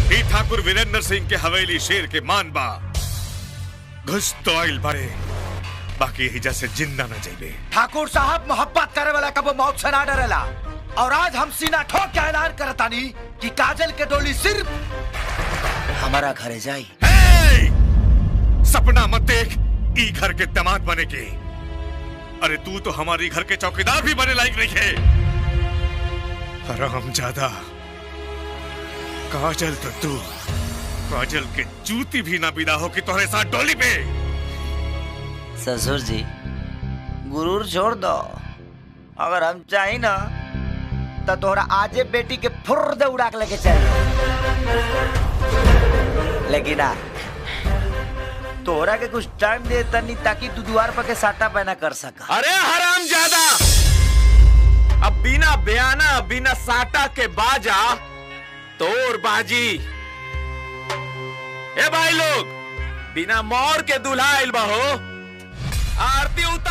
ई ठाकुर वीरेंद्र सिंह के हवेली शेर के मान बा। घुस तो आइल बड़े, बाकी हिजा से जिंदा न जाइबे। ठाकुर साहब मोहब्बत करे वाला कबो मौत से ना डरेला, और आज हम सीना ठोक के ऐलान करतानी कि काजल के डोली सिर्फ हमारा घरे जाई। सपना मत देख ई घर के दामाद बने के। अरे तू तो हमारी घर के चौकीदार भी बने लायक नहीं है। हरामजादा, काजल तो तू, काजल के जूती भी ना बिदा हो कि तुम्हारे साथ डोली पे। ससुर जी गुरूर छोड़ दो, अगर हम चाहे ना तो तोहरा आजे बेटी के फुर्र उड़ा के लेके चल, लेकिन तोहरा के कुछ टाइम दे तनी ताकि तू द्वार पर के साटा पहना कर सका। अरे हरामजादा, अब बिना बयाना बिना साटा के बाजा तोर बाजी। ए भाई लोग, बिना मोर के दूल्हा आइल बा हो, आरती उतार।